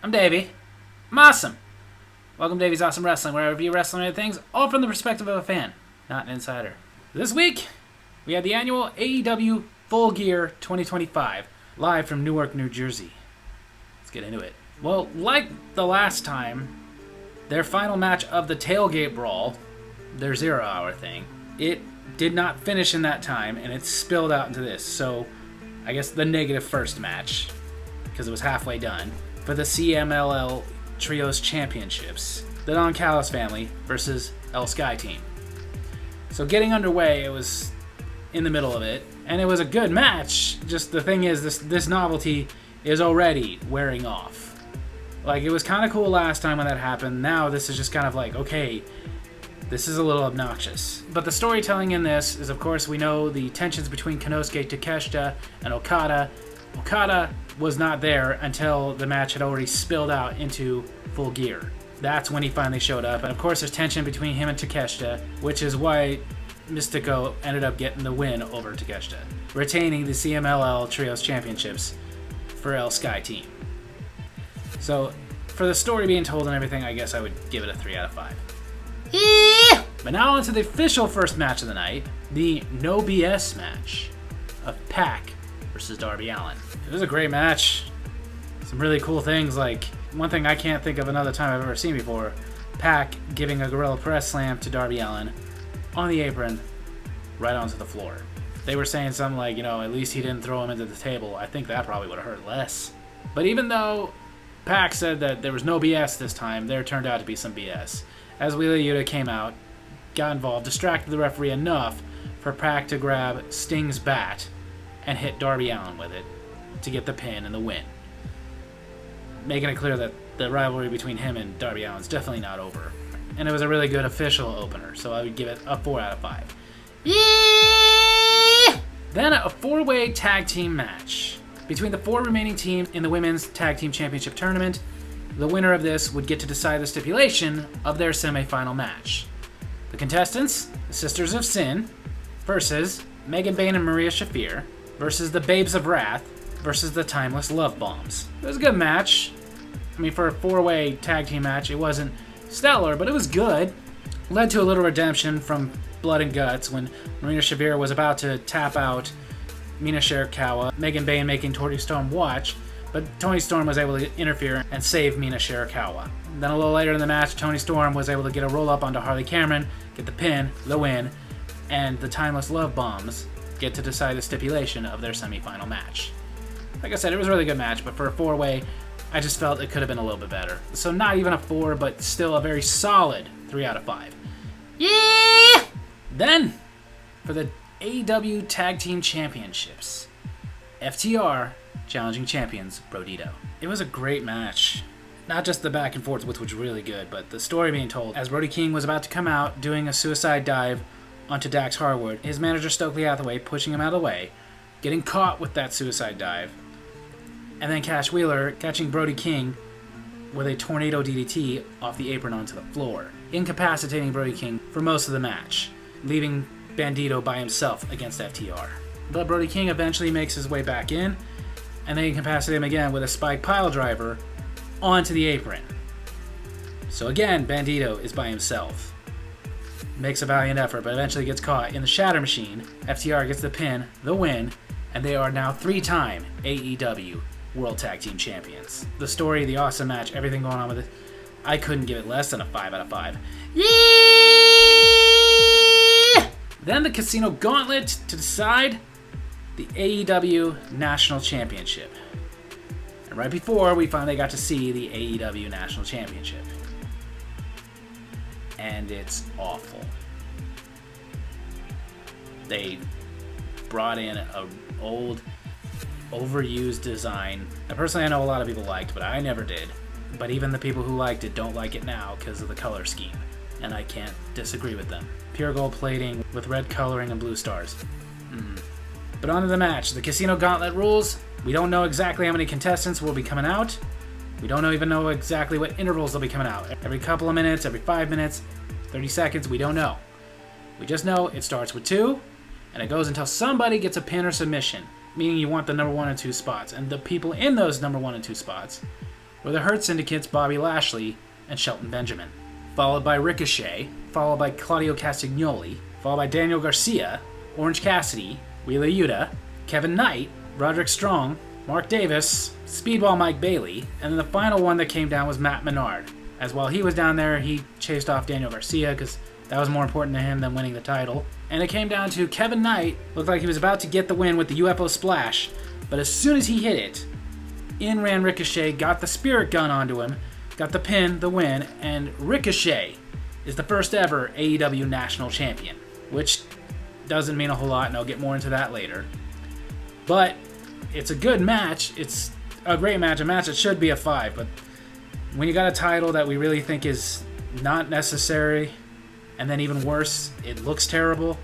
I'm Davy. I'm awesome. Welcome to Davy's Awesome Wrestling, where I review wrestling-related things, all from the perspective of a fan, not an insider. This week, we had the annual AEW Full Gear 2025, live from Newark, New Jersey. Let's get into it. Well, like the last time, their final match of the Tailgate Brawl, their 0 hour thing, it did not finish in that time, and it spilled out into this. So, I guess the negative first match, because it was halfway done, for the CMLL Trios Championships. The Don Callis family versus El Sky Team. So getting underway, it was in the middle of it, and it was a good match. Just the thing is, this novelty is already wearing off. Like, it was kind of cool last time when that happened. Now this is just kind of like, okay, this is a little obnoxious. But the storytelling in this is, of course, we know the tensions between Konosuke Takeshita and Okada. Okada was not there until the match had already spilled out into Full Gear. That's when he finally showed up. And of course, there's tension between him and Takeshita, which is why Mystico ended up getting the win over Takeshita, retaining the CMLL Trios Championships for El Sky Team. So, for the story being told and everything, I guess I would give it a 3 out of 5. Yeah! But now on to the official first match of the night, the No BS match of Pac versus Darby Allin. It was a great match. Some really cool things, like one thing I can't think of another time I've ever seen before, Pac giving a gorilla press slam to Darby Allin on the apron right onto the floor. They were saying something like, at least he didn't throw him into the table. I think that probably would have hurt less. But even though Pac said that there was no BS this time, there turned out to be some BS. As Wheeler Yuta came out, got involved, distracted the referee enough for Pac to grab Sting's bat and hit Darby Allin with it to get the pin and the win. Making it clear that the rivalry between him and Darby Allin is definitely not over. And it was a really good official opener, so I would give it a 4 out of 5. Yeah! Then a 4-way tag team match between the 4 remaining teams in the Women's Tag Team Championship Tournament. The winner of this would get to decide the stipulation of their semi-final match. The contestants, the Sisters of Sin, versus Megan Bayne and Maria Shafir, versus the Babes of Wrath, versus the Timeless Love Bombs. It was a good match. I mean, for a 4-way tag team match, it wasn't stellar, but it was good. Led to a little redemption from Blood and Guts when Marina Shafir was about to tap out Mina Shirakawa, Megan Bayne making Toni Storm watch, but Toni Storm was able to interfere and save Mina Shirakawa. Then a little later in the match, Toni Storm was able to get a roll-up onto Harley Cameron, get the pin, the win, and the Timeless Love Bombs get to decide the stipulation of their semi-final match. Like I said, it was a really good match, but for a 4-way, I just felt it could have been a little bit better. So not even a 4, but still a very solid 3 out of 5. Yeah! Then, for the AEW Tag Team Championships, FTR challenging champions Brodito. It was a great match. Not just the back and forth, which was really good, but the story being told. As Brody King was about to come out doing a suicide dive onto Dax Harwood, his manager Stokely Hathaway pushing him out of the way, getting caught with that suicide dive, and then Cash Wheeler catching Brody King with a tornado DDT off the apron onto the floor, incapacitating Brody King for most of the match, leaving Bandito by himself against FTR. But Brody King eventually makes his way back in, and they incapacitate him again with a spike pile driver onto the apron. So again, Bandito is by himself. Makes a valiant effort, but eventually gets caught in the Shatter Machine. FTR gets the pin, the win, and they are now 3-time AEW World Tag Team Champions. The story, the awesome match, everything going on with it, I couldn't give it less than a 5 out of 5. Yeah! Then the Casino Gauntlet to decide the AEW National Championship. And right before, we finally got to see the AEW National Championship. And it's awful. They brought in an old, overused design that personally I know a lot of people liked, but I never did. But even the people who liked it don't like it now because of the color scheme. And I can't disagree with them. Pure gold plating with red coloring and blue stars. But on to the match. The Casino Gauntlet rules. We don't know exactly how many contestants will be coming out. We don't even know exactly what intervals they'll be coming out. Every couple of minutes, every 5 minutes, 30 seconds, we don't know. We just know it starts with 2, and it goes until somebody gets a pin or submission, meaning you want the number 1 and 2 spots. And the people in those number 1 and 2 spots were the Hurt Syndicate's Bobby Lashley and Shelton Benjamin, followed by Ricochet, followed by Claudio Castagnoli, followed by Daniel Garcia, Orange Cassidy, Wheeler Yuta, Kevin Knight, Roderick Strong, Mark Davis, Speedball Mike Bailey, and then the final one that came down was Matt Menard. As while he was down there, he chased off Daniel Garcia because that was more important to him than winning the title. And it came down to Kevin Knight, looked like he was about to get the win with the UFO Splash, but as soon as he hit it, in ran Ricochet, got the Spirit Gun onto him, got the pin, the win, and Ricochet is the first ever AEW National Champion, which doesn't mean a whole lot, and I'll get more into that later. But it's a good match. It's a great match, a match that should be a 5, but when you got a title that we really think is not necessary, and then even worse, it looks terrible,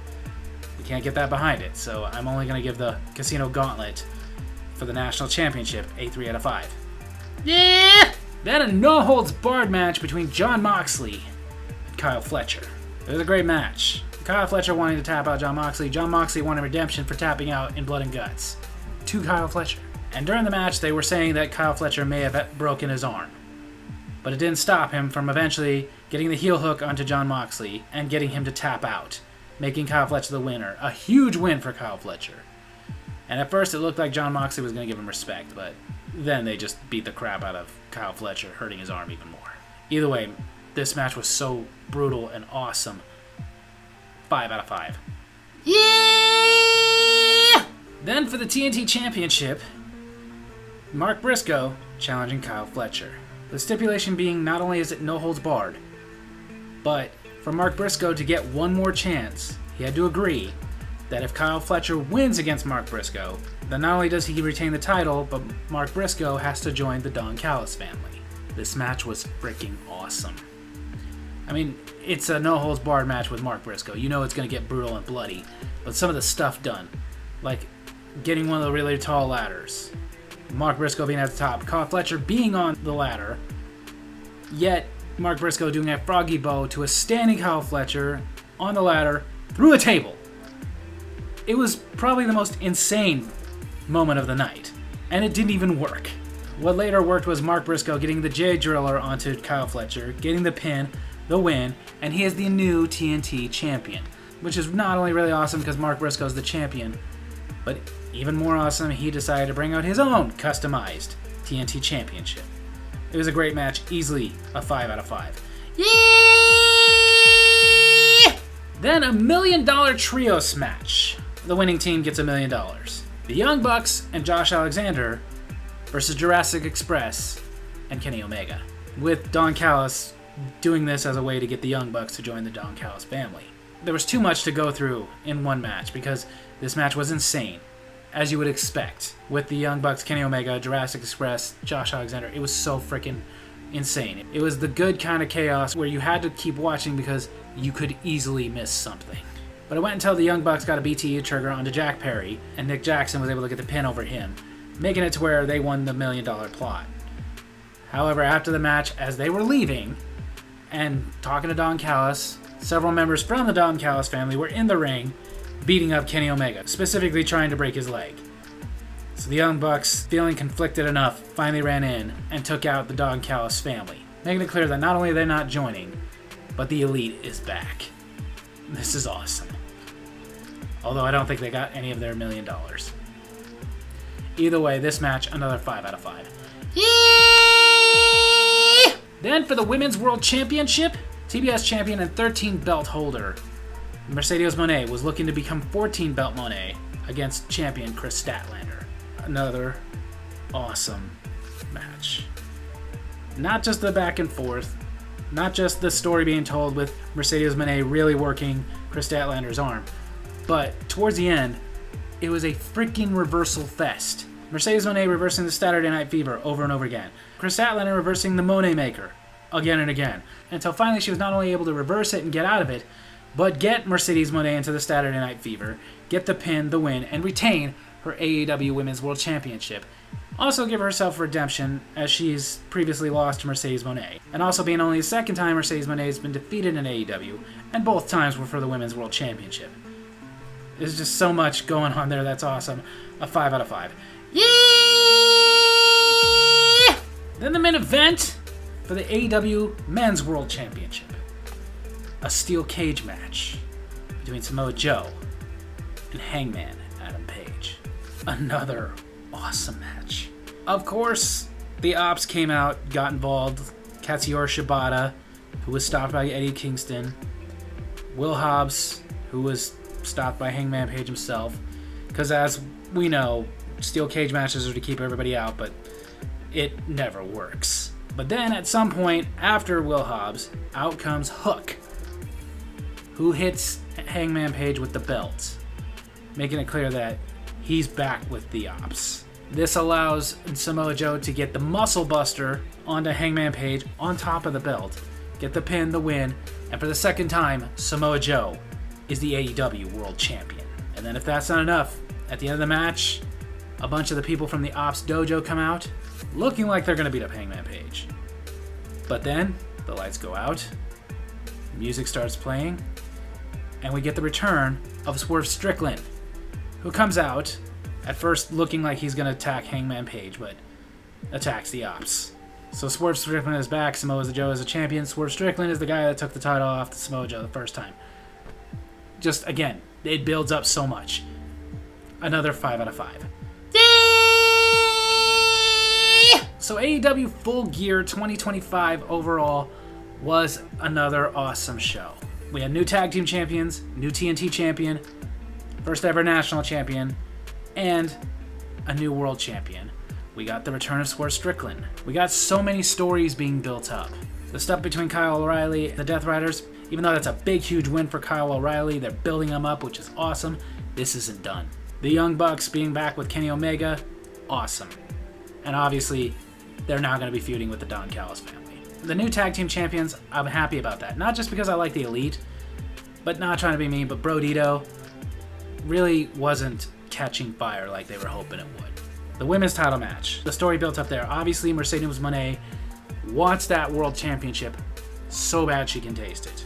we can't get that behind it. So I'm only going to give the Casino Gauntlet for the National Championship a 3 out of 5. Yeah! Then a no-holds-barred match between Jon Moxley and Kyle Fletcher. It was a great match. Kyle Fletcher wanting to tap out Jon Moxley. Jon Moxley wanted redemption for tapping out in Blood and Guts to Kyle Fletcher. And during the match, they were saying that Kyle Fletcher may have broken his arm. But it didn't stop him from eventually getting the heel hook onto Jon Moxley and getting him to tap out, making Kyle Fletcher the winner. A huge win for Kyle Fletcher. And at first it looked like Jon Moxley was going to give him respect, but then they just beat the crap out of Kyle Fletcher, hurting his arm even more. Either way, this match was so brutal and awesome. 5 out of 5. Yeah! Then for the TNT Championship, Mark Briscoe challenging Kyle Fletcher. The stipulation being not only is it no holds barred, but for Mark Briscoe to get one more chance, he had to agree that if Kyle Fletcher wins against Mark Briscoe, then not only does he retain the title, but Mark Briscoe has to join the Don Callis family. This match was freaking awesome. I mean, it's a no-holds-barred match with Mark Briscoe. You know it's going to get brutal and bloody, but some of the stuff done, like getting one of the really tall ladders, Mark Briscoe being at the top, Kyle Fletcher being on the ladder, yet Mark Briscoe doing a froggy bow to a standing Kyle Fletcher on the ladder through a table. It was probably the most insane moment of the night, and it didn't even work. What later worked was Mark Briscoe getting the J Driller onto Kyle Fletcher, getting the pin, the win, and he is the new TNT champion, which is not only really awesome because Mark Briscoe is the champion, but even more awesome, he decided to bring out his own customized TNT championship. It was a great match, easily a 5 out of 5. Yeah! Then a $1 million trios match. The winning team gets $1 million. The Young Bucks and Josh Alexander versus Jurassic Express and Kenny Omega, with Don Callis doing this as a way to get the Young Bucks to join the Don Callis family. There was too much to go through in one match because this match was insane, as you would expect. With the Young Bucks, Kenny Omega, Jurassic Express, Josh Alexander, it was so freaking insane. It was the good kind of chaos where you had to keep watching because you could easily miss something. But it went until the Young Bucks got a BTE trigger onto Jack Perry, and Nick Jackson was able to get the pin over him, making it to where they won the $1 million plot. However, after the match, as they were leaving and talking to Don Callis, several members from the Don Callis family were in the ring beating up Kenny Omega, specifically trying to break his leg. So the Young Bucks, feeling conflicted enough, finally ran in and took out the Don Callis family, making it clear that not only are they not joining, but the Elite is back. This is awesome. Although I don't think they got any of their $1 million. Either way, this match, another 5 out of 5. Yeah! Then for the Women's World Championship, TBS champion and 13 belt holder Mercedes Moné was looking to become 14 belt Moné against champion Chris Statlander. Another awesome match. Not just the back and forth, not just the story being told with Mercedes Moné really working Chris Statlander's arm, but towards the end, it was a freaking reversal fest. Mercedes Moné reversing the Saturday Night Fever over and over again. Chris Statlander reversing the Moné Maker again and again. Until finally she was not only able to reverse it and get out of it, but get Mercedes Moné into the Saturday Night Fever, get the pin, the win, and retain her AEW Women's World Championship. Also give herself redemption, as she's previously lost to Mercedes Moné, and also being only the second time Mercedes Moné has been defeated in AEW, and both times were for the Women's World Championship. There's just so much going on there that's awesome. A 5 out of 5. Yeah! Then the main main event for the AEW Men's World Championship. A steel cage match between Samoa Joe and Hangman Adam Page. Another awesome match. Of course, the Ops came out, got involved. Katsuyori Shibata, who was stopped by Eddie Kingston. Will Hobbs, who was stopped by Hangman Page himself. Because as we know, steel cage matches are to keep everybody out, but it never works. But then at some point after Will Hobbs, out comes Hook, who hits Hangman Page with the belt, making it clear that he's back with the Ops. This allows Samoa Joe to get the Muscle Buster onto Hangman Page on top of the belt, get the pin, the win, and for the second time, Samoa Joe is the AEW World Champion. And then if that's not enough, at the end of the match, a bunch of the people from the Ops Dojo come out, looking like they're going to beat up Hangman Page. But then, the lights go out, music starts playing, and we get the return of Swerve Strickland, who comes out, at first looking like he's going to attack Hangman Page, but attacks the Ops. So Swerve Strickland is back, Samoa Joe is a champion. Swerve Strickland is the guy that took the title off the Samoa Joe the first time. Just, again, it builds up so much. Another 5 out of 5. So AEW Full Gear 2025 overall was another awesome show. We had new tag team champions, new TNT champion, first ever national champion, and a new world champion. We got the return of Swerve Strickland. We got so many stories being built up. The stuff between Kyle O'Reilly and the Death Riders, even though that's a big, huge win for Kyle O'Reilly, they're building him up, which is awesome. This isn't done. The Young Bucks being back with Kenny Omega, awesome. And obviously, they're now going to be feuding with the Don Callis family. The new tag team champions, I'm happy about that. Not just because I like the Elite, but not trying to be mean, but Bro Dito really wasn't catching fire like they were hoping it would. The women's title match, the story built up there. Obviously, Mercedes Moné wants that world championship so bad she can taste it.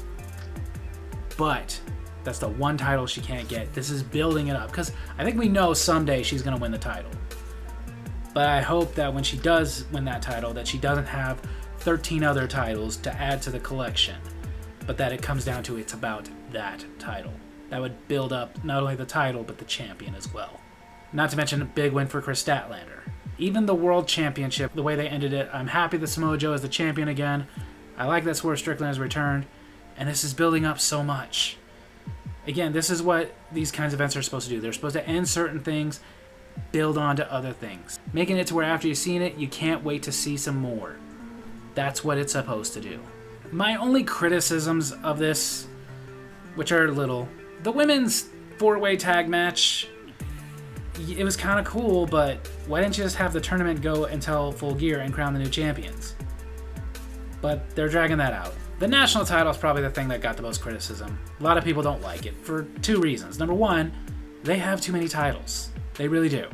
But that's the one title she can't get. This is building it up, because I think we know someday she's going to win the title. But I hope that when she does win that title, that she doesn't have 13 other titles to add to the collection, but that it comes down to it's about that title. That would build up not only the title, but the champion as well. Not to mention a big win for Chris Statlander. Even the World Championship, the way they ended it, I'm happy that Samoa Joe is the champion again. I like that Swerve Strickland has returned, and this is building up so much. Again, this is what these kinds of events are supposed to do. They're supposed to end certain things, build on to other things. Making it to where after you've seen it, you can't wait to see some more. That's what it's supposed to do. My only criticisms of this, which are little, the women's 4-way tag match, it was kind of cool, but why didn't you just have the tournament go until Full Gear and crown the new champions? But they're dragging that out. The national title is probably the thing that got the most criticism. A lot of people don't like it for 2 reasons. Number 1, they have too many titles. They really do.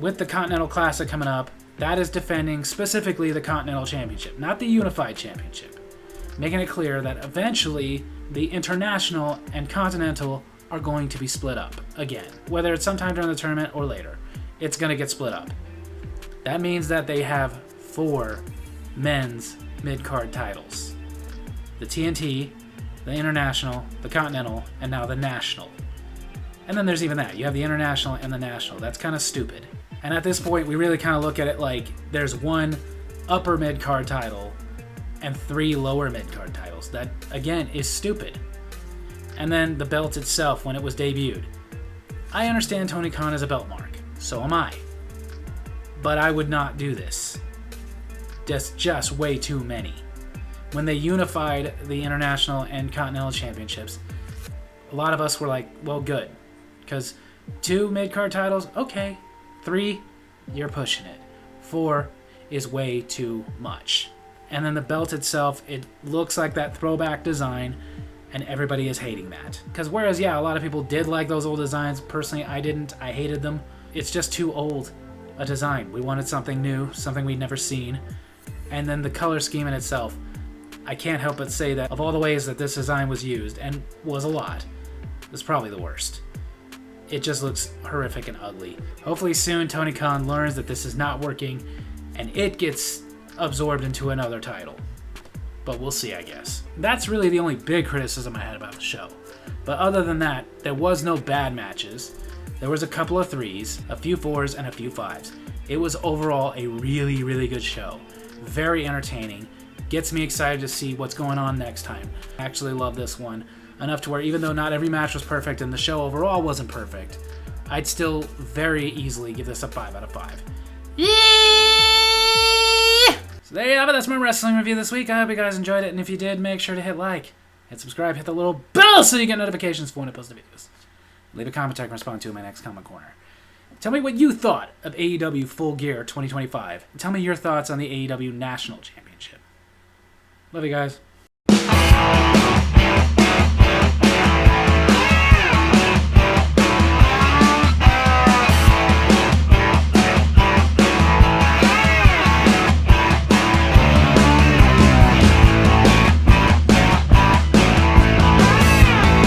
With the Continental Classic coming up, that is defending specifically the Continental Championship, not the Unified Championship. Making it clear that eventually the International and Continental are going to be split up again. Whether it's sometime during the tournament or later, it's going to get split up. That means that they have 4 men's mid-card titles. The TNT, the International, the Continental, and now the National. And then there's even that. You have the International and the National. That's kind of stupid. And at this point, we really kind of look at it like there's 1 upper mid-card title and 3 lower mid-card titles. That, again, is stupid. And then the belt itself, when it was debuted. I understand Tony Khan is a belt mark. So am I. But I would not do this. Just way too many. When they unified the International and Continental Championships, a lot of us were like, well, good. Because 2 mid-card titles, okay. 3, you're pushing it. 4 is way too much. And then the belt itself, it looks like that throwback design, and everybody is hating that. Because whereas, yeah, a lot of people did like those old designs, personally I didn't, I hated them. It's just too old a design. We wanted something new, something we'd never seen. And then the color scheme in itself, I can't help but say that of all the ways that this design was used, and was a lot, it's probably the worst. It just looks horrific and ugly. Hopefully soon Tony Khan learns that this is not working, and it gets absorbed into another title. But we'll see, I guess. That's really the only big criticism I had about the show. But other than that, there was no bad matches. There was a couple of 3s, a few 4s, and a few 5s. It was overall a really, really good show. Very entertaining. Gets me excited to see what's going on next time. I actually love this one enough to where even though not every match was perfect and the show overall wasn't perfect, I'd still very easily give this a 5 out of 5. Yeah! So there you have it. That's my wrestling review this week. I hope you guys enjoyed it, and if you did, make sure to hit like, hit subscribe, hit the little bell so you get notifications for when I post the videos. Leave a comment I can respond to in my next comment corner. Tell me what you thought of AEW Full Gear 2025. And tell me your thoughts on the AEW National Championship. Love you guys.